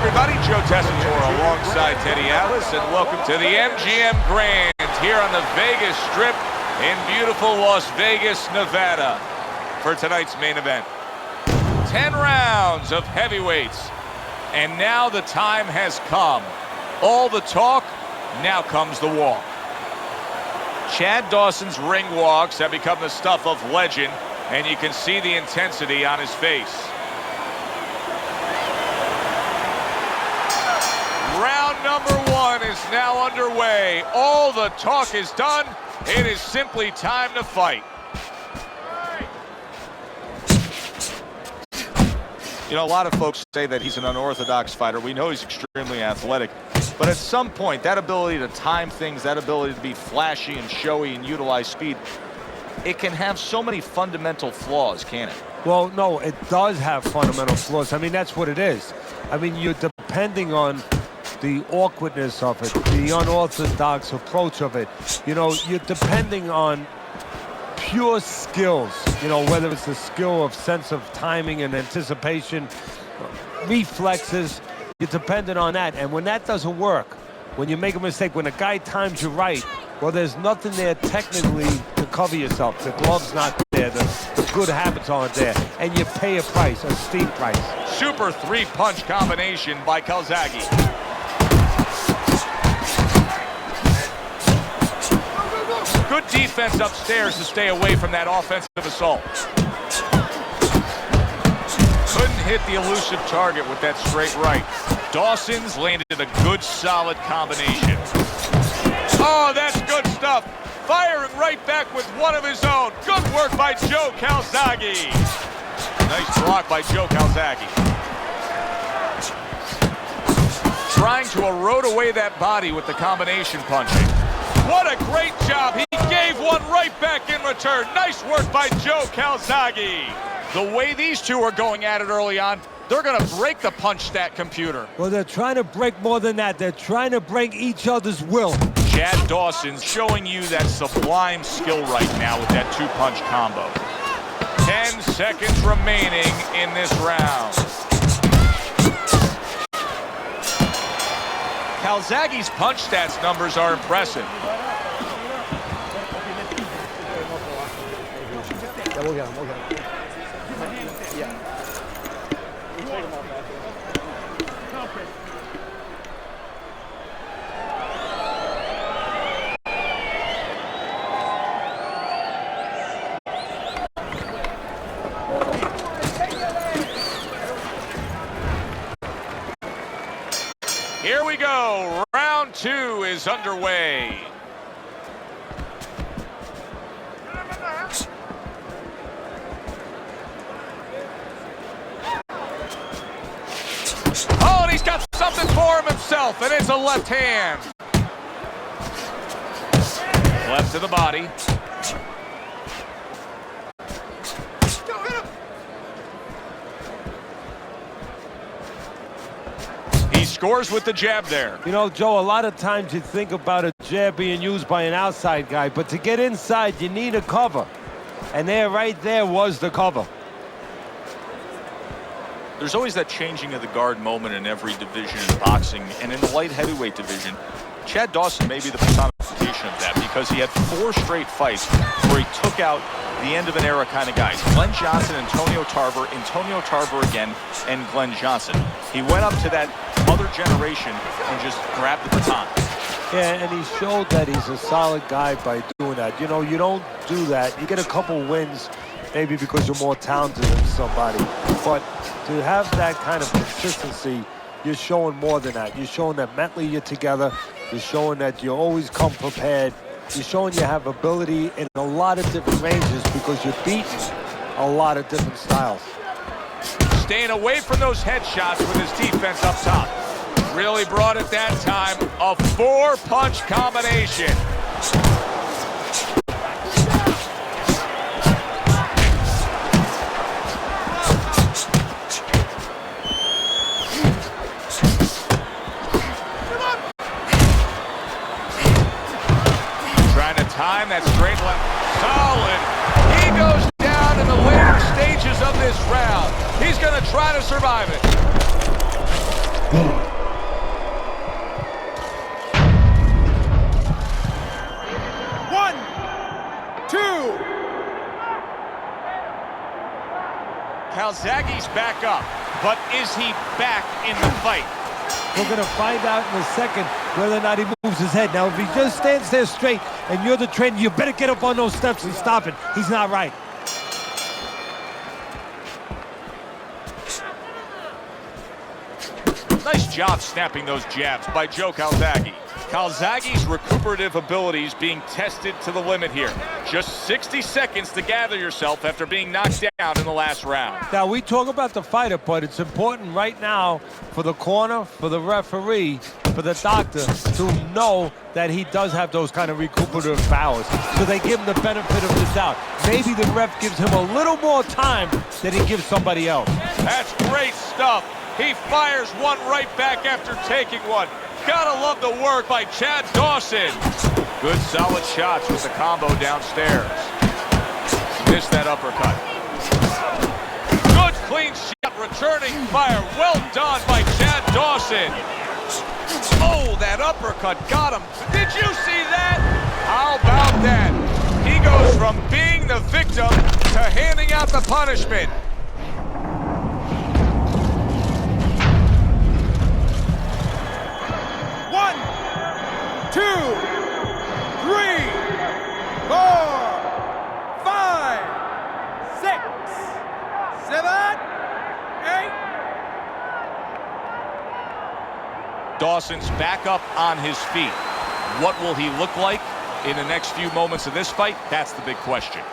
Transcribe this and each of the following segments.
everybody, Joe Tessitore alongside Teddy Atlas, and welcome to the MGM Grand here on the Vegas Strip in beautiful Las Vegas, Nevada, for tonight's main event. 10 rounds of heavyweights, and now the time has come. All the talk, now comes the walk. Chad Dawson's ring walks have become the stuff of legend, and you can see the intensity on his face. Round number one is now underway. All the talk is done. It is simply time to fight. You know, a lot of folks say that he's an unorthodox fighter. We know he's extremely athletic. But at some point, that ability to time things, that ability to be flashy and showy and utilize speed, it can have so many fundamental flaws, can't it? Well, no, it does have fundamental flaws. I mean, that's what it is. I mean, you're depending on the awkwardness of it, the unorthodox approach of it. You know, you're depending on pure skills, you know, whether it's the skill of sense of timing and anticipation, reflexes, you're dependent on that. And when that doesn't work, when you make a mistake, when a guy times you right, well, there's nothing there technically to cover yourself. The glove's not there, the good habits aren't there, and you pay a price, a steep price. Super three-punch combination by Calzaghe. Good defense upstairs to stay away from that offensive assault. Couldn't hit the elusive target with that straight right. Dawson's landed a good, solid combination. Oh, that's good stuff. Firing right back with one of his own. Good work by Joe Calzaghe. Nice block by Joe Calzaghe. Trying to erode away that body with the combination punching. What a great job. He gave one right back in return. Nice work by Joe Calzaghe. The way these two are going at it early on, they're going to break the punch stat computer. Well, they're trying to break more than that. They're trying to break each other's will. Chad Dawson's showing you that sublime skill right now with that two-punch combo. 10 seconds remaining in this round. Calzaghe's punch stats numbers are impressive. Here we go. Round two is underway. Oh, and he's got something for him himself, and it's a left hand. Left to the body. Scores with the jab there. You know, Joe, a lot of times you think about a jab being used by an outside guy, but to get inside, you need a cover. And there, right there, was the cover. There's always that changing of the guard moment in every division in boxing, and in the light heavyweight division, Chad Dawson may be the personification of that because he had 4 straight fights where he took out the end of an era kind of guys. Glenn Johnson, Antonio Tarver again, and Glenn Johnson. He went up to that other generation and just grabbed the baton. Yeah, and he showed that he's a solid guy by doing that. You know, you don't do that. You get a couple wins, maybe because you're more talented than somebody. But to have that kind of consistency, you're showing more than that. You're showing that mentally you're together. You're showing that you always come prepared. You're showing you have ability in a lot of different ranges because you're beating a lot of different styles. Staying away from those headshots with his defense up top. Really brought it that time. A 4-punch combination. Trying to time that straight left. Solid. He goes down in the later stages of this round. He's going to try to survive it. 1, 2. Calzaghe's back up, but is he back in the fight? We're going to find out in a second whether or not he moves his head. Now, if he just stands there straight and you're the trainer, you better get up on those steps and stop it. He's not right. Nice job snapping those jabs by Joe Calzaghe. Calzaghe's recuperative abilities being tested to the limit here. Just 60 seconds to gather yourself after being knocked down in the last round. Now, we talk about the fighter, but it's important right now for the corner, for the referee, for the doctor to know that he does have those kind of recuperative powers. So they give him the benefit of the doubt. Maybe the ref gives him a little more time than he gives somebody else. That's great stuff. He fires one right back after taking one. Gotta love the work by Chad Dawson. Good solid shots with the combo downstairs. Missed that uppercut. Good clean shot, returning fire. Well done by Chad Dawson. Oh, that uppercut got him. Did you see that? How about that? He goes from being the victim to handing out the punishment. One, 2, 3, 4, 5, 6, 7, 8. Dawson's back up on his feet. What will he look like in the next few moments of this fight? That's the big question.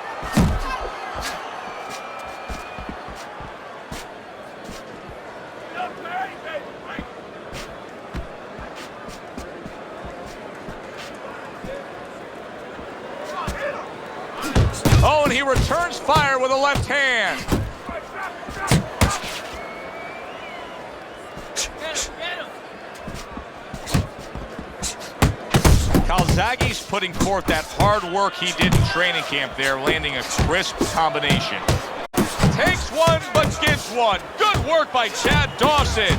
Oh, and he returns fire with a left hand. Calzaghe's putting forth that hard work he did in training camp there, landing a crisp combination. Takes one, but gives one. Good work by Chad Dawson.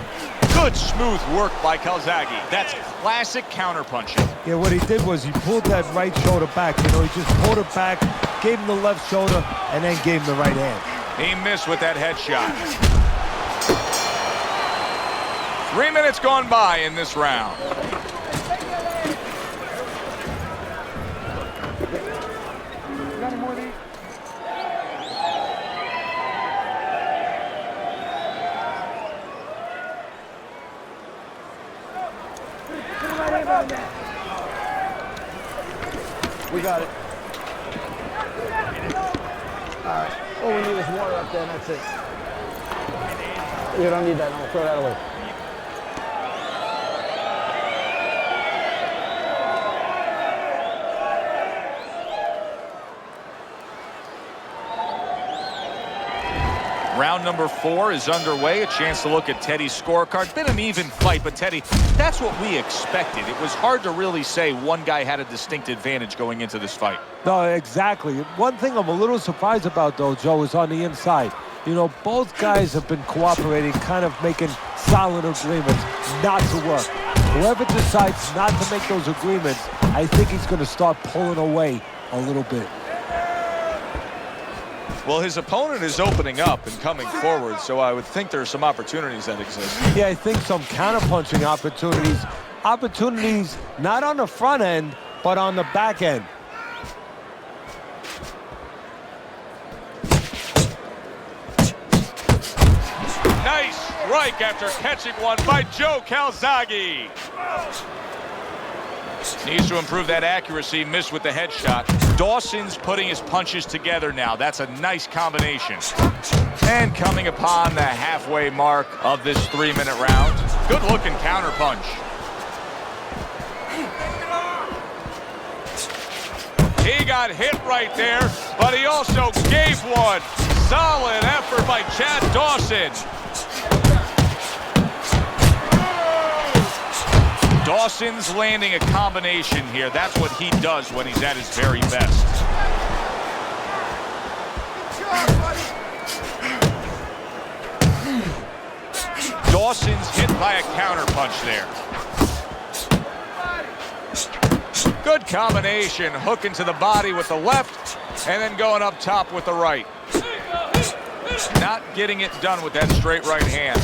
Good smooth work by Calzaghe. That's classic counterpunching. Yeah, what he did was he pulled that right shoulder back. You know, he just pulled it back, gave him the left shoulder, and then gave him the right hand. He missed with that headshot. 3 minutes gone by in this round. We got it. All right. All we need is water up there, and that's it. You don't need that. No, throw that away. Round number 4 is underway. A chance to look at Teddy's scorecard. Been an even fight, but Teddy, that's what we expected. It was hard to really say one guy had a distinct advantage going into this fight. No, exactly. One thing I'm a little surprised about, though, Joe, is on the inside. You know, both guys have been cooperating, kind of making solid agreements not to work. Whoever decides not to make those agreements, I think he's going to start pulling away a little bit. Well, his opponent is opening up and coming forward, so I would think there are some opportunities that exist. Yeah, I think some counterpunching opportunities. Opportunities not on the front end, but on the back end. Nice strike after catching one by Joe Calzaghe. Needs to improve that accuracy, missed with the headshot. Dawson's putting his punches together now. That's a nice combination. And coming upon the halfway mark of this 3-minute round. Good looking counter punch. He got hit right there, but he also gave one. Solid effort by Chad Dawson. Dawson's landing a combination here. That's what he does when he's at his very best. Dawson's hit by a counterpunch there. Good combination, hooking to the body with the left, and then going up top with the right. Not getting it done with that straight right hand.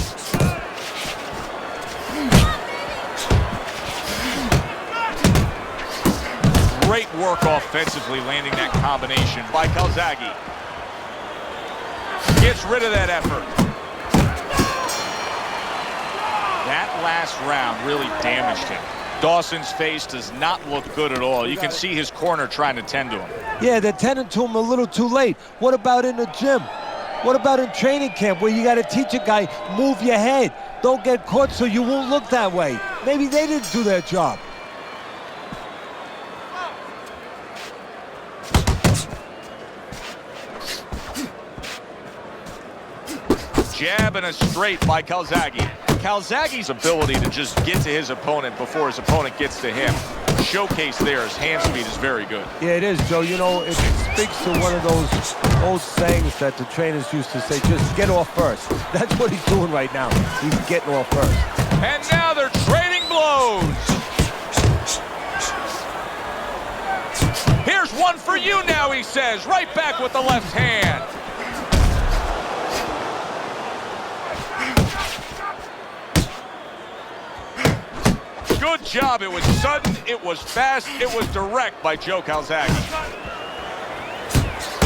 Great work offensively, landing that combination by Calzaghe. Gets rid of that effort. That last round really damaged him. Dawson's face does not look good at all. You can see his corner trying to tend to him. Yeah, they're tending to him a little too late. What about in the gym? What about in training camp where you got to teach a guy, move your head. Don't get caught so you won't look that way. Maybe they didn't do their job. Jab and a straight by Calzaghe. Calzaghe's ability to just get to his opponent before his opponent gets to him, showcase there, his hand speed is very good. Yeah, it is, Joe. You know, it speaks to one of those old sayings that the trainers used to say, just get off first. That's what he's doing right now. He's getting off first. And now they're trading blows. Here's one for you now, he says, right back with the left hand. Good job. It was sudden, it was fast, it was direct by Joe Calzaghe.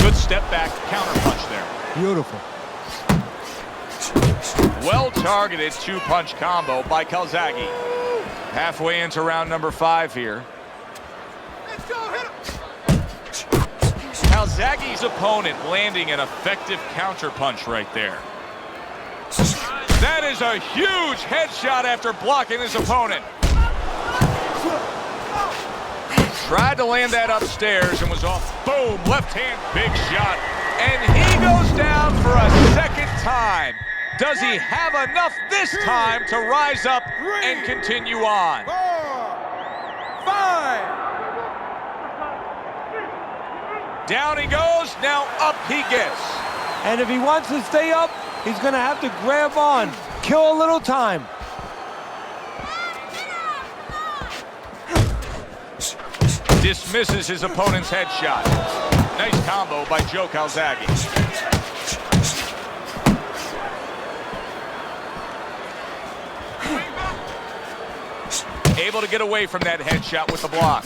Good step back, counterpunch there. Beautiful. Well-targeted two-punch combo by Calzaghe. Halfway into round number 5 here. Let's go, hit him. Calzaghe's opponent landing an effective counterpunch right there. That is a huge headshot after blocking his opponent. Tried to land that upstairs and was off. Boom, left hand, big shot. And he goes down for a second time. Does he have enough this time to rise up and continue on? 4, 5. Down he goes, now up he gets. And if he wants to stay up, he's going to have to grab on. Kill a little time. Dismisses his opponent's headshot. Nice combo by Joe Calzaghe. Able to get away from that headshot with the block.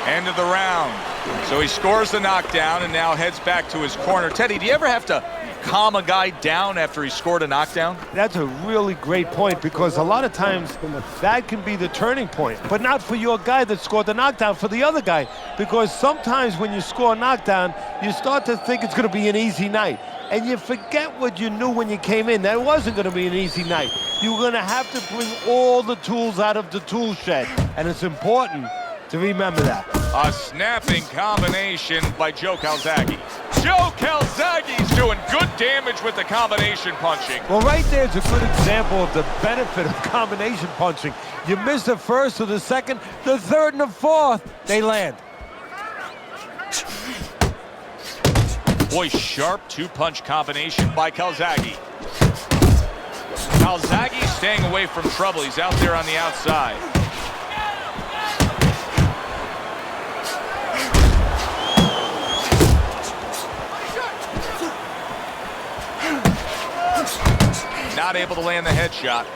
End of the round. So he scores the knockdown and now heads back to his corner. Teddy, do you ever have to calm a guy down after he scored a knockdown? That's a really great point, because a lot of times that can be the turning point, but not for your guy that scored the knockdown, for the other guy, because sometimes when you score a knockdown, you start to think it's going to be an easy night, and you forget what you knew when you came in, that it wasn't going to be an easy night. You're going to have to bring all the tools out of the tool shed, and it's important to remember that. A snapping combination by Joe Calzaghe. Joe Calzaghe's doing good damage with the combination punching. Well, right there's a good example of the benefit of combination punching. You miss the first or the second, the third and the fourth, they land. Boy, sharp two-punch combination by Calzaghe. Calzaghe staying away from trouble. He's out there on the outside. Not able to land the headshot.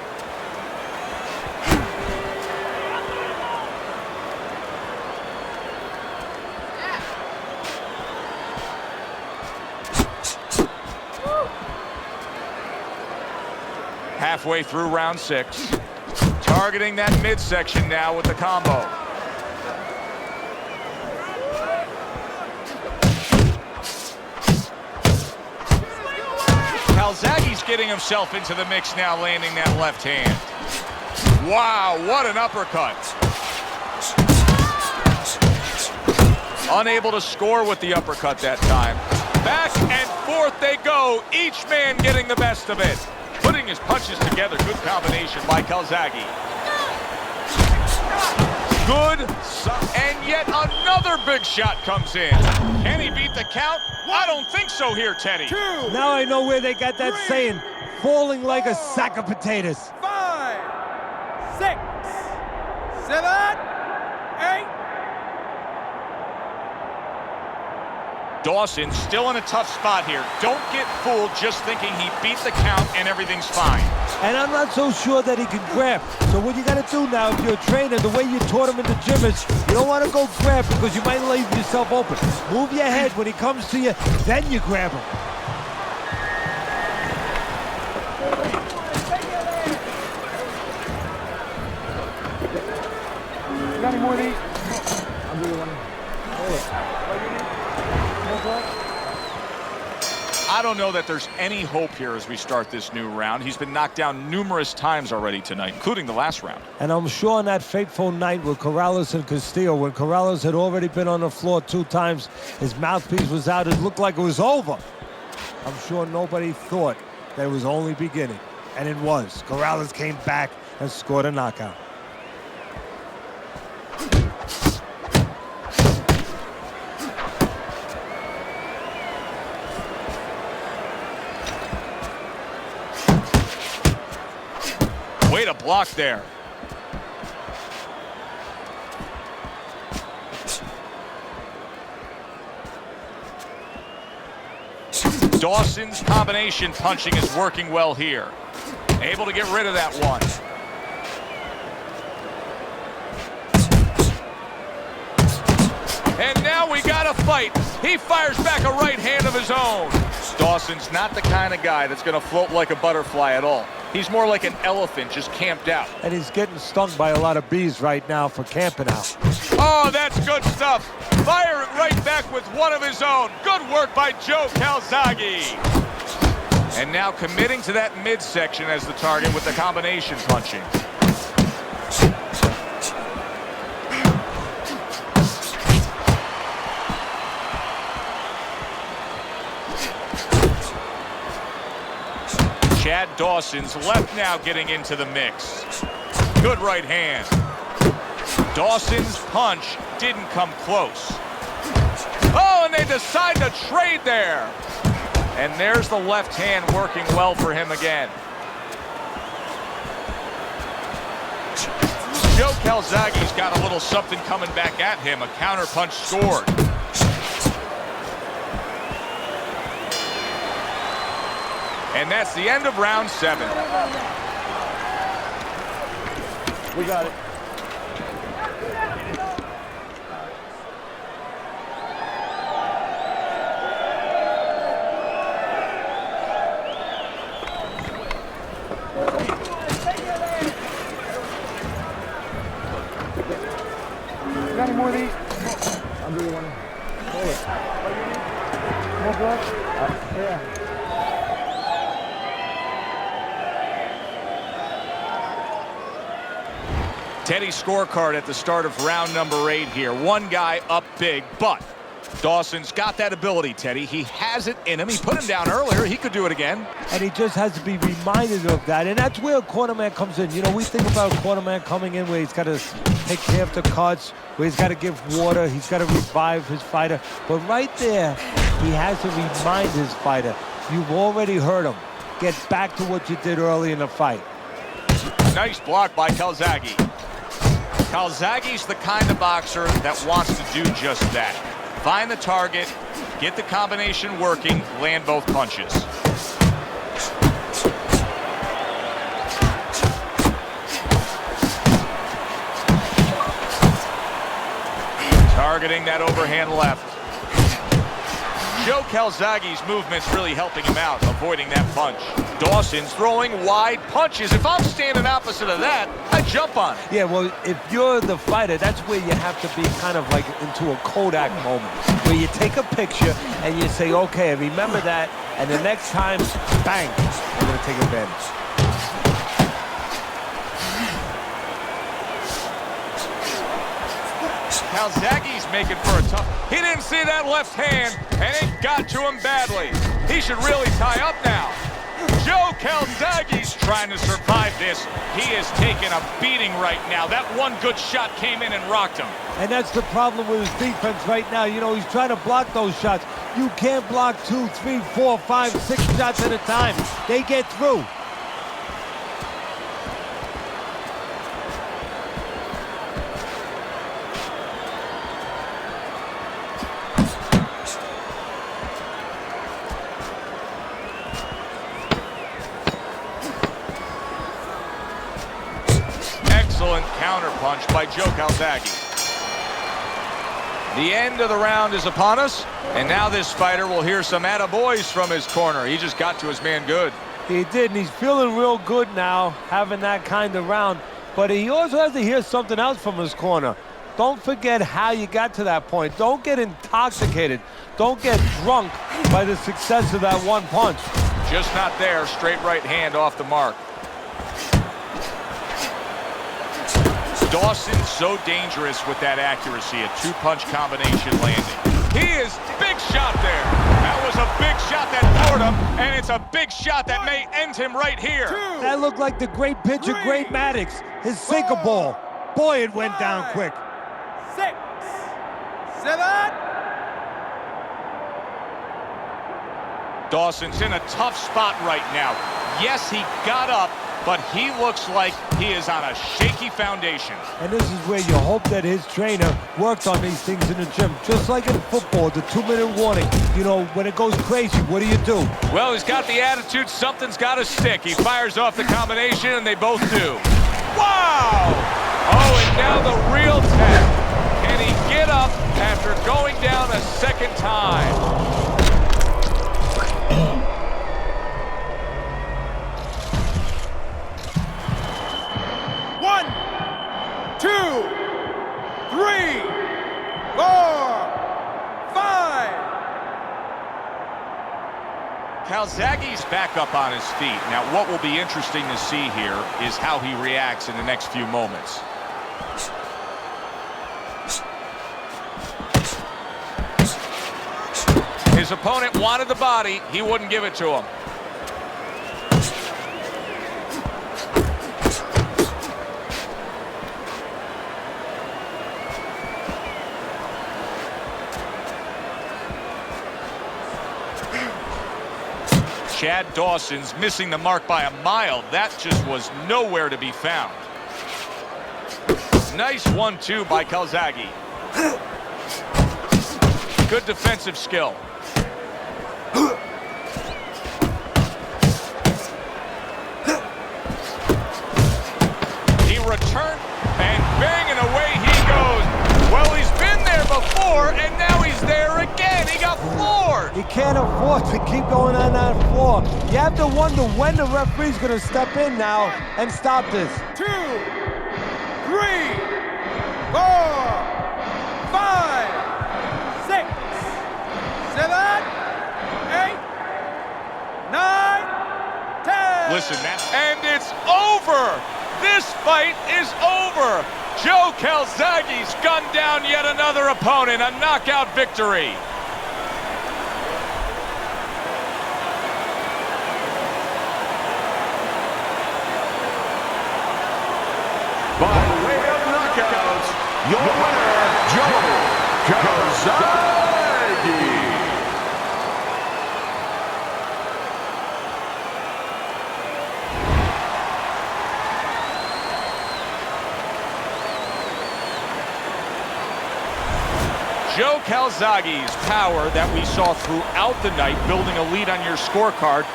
Halfway through round 6. Targeting that midsection now with the combo. Calzaghe's getting himself into the mix now, landing that left hand. Wow, what an uppercut. Unable to score with the uppercut that time. Back and forth they go, each man getting the best of it. Putting his punches together, good combination by Calzaghe. Good, and yet another big shot comes in. Can he beat the count? I don't think so here, Teddy. 2, Now I know where they got that 3, saying, falling like a sack of potatoes. 5, 6, 7, 8. Dawson still in a tough spot here. Don't get fooled just thinking he beat the count and everything's fine. And I'm not so sure that he can grab. So what you got to do now, if you're a trainer, the way you taught him in the gym is you don't want to go grab because you might leave yourself open. Move your head when he comes to you, then you grab him. You got any more of these? I'll give you one. Hold it. I don't know that there's any hope here as we start this new round. He's been knocked down numerous times already tonight, including the last round. And I'm sure on that fateful night with Corrales and Castillo, when Corrales had already been on the floor 2 times, his mouthpiece was out, it looked like it was over. I'm sure nobody thought that it was only beginning. And it was. Corrales came back and scored a knockout. Way to block there. Dawson's combination punching is working well here. Able to get rid of that one. And now we got a fight. He fires back a right hand of his own. Dawson's not the kind of guy that's going to float like a butterfly at all. He's more like an elephant just camped out. And he's getting stung by a lot of bees right now for camping out. Oh, that's good stuff. Firing right back with one of his own. Good work by Joe Calzaghe. And now committing to that midsection as the target with the combination punching. Chad Dawson's left now getting into the mix. Good right hand. Dawson's punch didn't come close. Oh, and they decide to trade there. And there's the left hand working well for him again. Joe Calzaghe's got a little something coming back at him. A counter punch scored. And that's the end of round 7. We got it. You got any more of these? I'll give you one. Hold it. More blood? Yeah. Teddy's scorecard at the start of round number 8 here. One guy up big, but Dawson's got that ability, Teddy. He has it in him. He put him down earlier. He could do it again. And he just has to be reminded of that. And that's where a cornerman comes in. You know, we think about a cornerman coming in where he's got to take care of the cuts, where he's got to give water, he's got to revive his fighter. But right there, he has to remind his fighter, you've already hurt him. Get back to what you did early in the fight. Nice block by Calzaghe. Calzaghe's the kind of boxer that wants to do just that. Find the target, get the combination working, land both punches. Targeting that overhand left. Joe Calzaghe's movement's really helping him out, avoiding that punch. Dawson's throwing wide punches. If I'm standing opposite of that, I jump on it. Yeah, well, if you're the fighter, that's where you have to be kind of like into a Kodak moment, where you take a picture and you say, okay, remember that, and the next time, bang, I'm going to take advantage. Calzaghe's making for a tough... He didn't see that left hand, and it got to him badly. He should really tie up now. Joe Calzaghe's trying to survive this. He is taking a beating right now. That one good shot came in and rocked him. And that's the problem with his defense right now. You know, he's trying to block those shots. You can't block 2, 3, 4, 5, 6 shots at a time. They get through. Excellent counterpunch by Joe Calzaghe. The end of the round is upon us, and now this fighter will hear some attaboys from his corner. He just got to his man good. He did, and he's feeling real good now, having that kind of round. But he also has to hear something else from his corner. Don't forget how you got to that point. Don't get intoxicated. Don't get drunk by the success of that one punch. Just not there. Straight right hand off the mark. Dawson so dangerous with that accuracy. A two-punch combination landing. He is big shot there. That was a big shot that floored him, and it's a big shot that may end him right here. That looked like the great pitcher, Great Maddox. His sinker ball. Boy, it went down quick. 6, 7. Dawson's in a tough spot right now. Yes, he got up, but he looks like he is on a shaky foundation. And this is where you hope that his trainer works on these things in the gym. Just like in football, the 2-minute warning. You know, when it goes crazy, what do you do? Well, he's got the attitude, something's got to stick. He fires off the combination, and they both do. Wow! Oh, and now the real test. Can he get up after going down a second time? One, 2, 3, 4, 5. Calzaghe's back up on his feet. Now, what will be interesting to see here is how he reacts in the next few moments. His opponent wanted the body. He wouldn't give it to him. Chad Dawson's missing the mark by a mile. That just was nowhere to be found. Nice 1-2 by Calzaghe. Good defensive skill. He returned, and bang, and away he goes. Well, he's been there before, and now he's there again. He got floored. He can't afford to keep going on that floor. You have to wonder when the referee's going to step in now and stop this. 2, 3, 4, 5, 6, 7, 8, 9, 10. Listen, and it's over. This fight is over. Joe Calzaghe's gunned down yet another opponent. A knockout victory. By way of knockouts, your winner, Joe Calzaghe. Joe Calzaghe's power that we saw throughout the night, building a lead on your scorecard,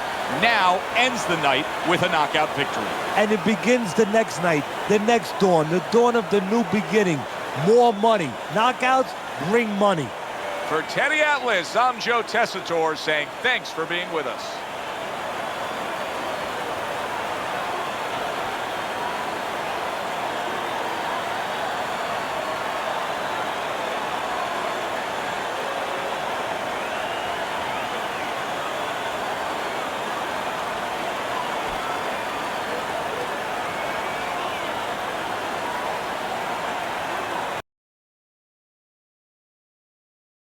now ends the night with a knockout victory. And it begins the next night, the next dawn, the dawn of the new beginning. More money. Knockouts bring money. For Teddy Atlas, I'm Joe Tessitore saying thanks for being with us.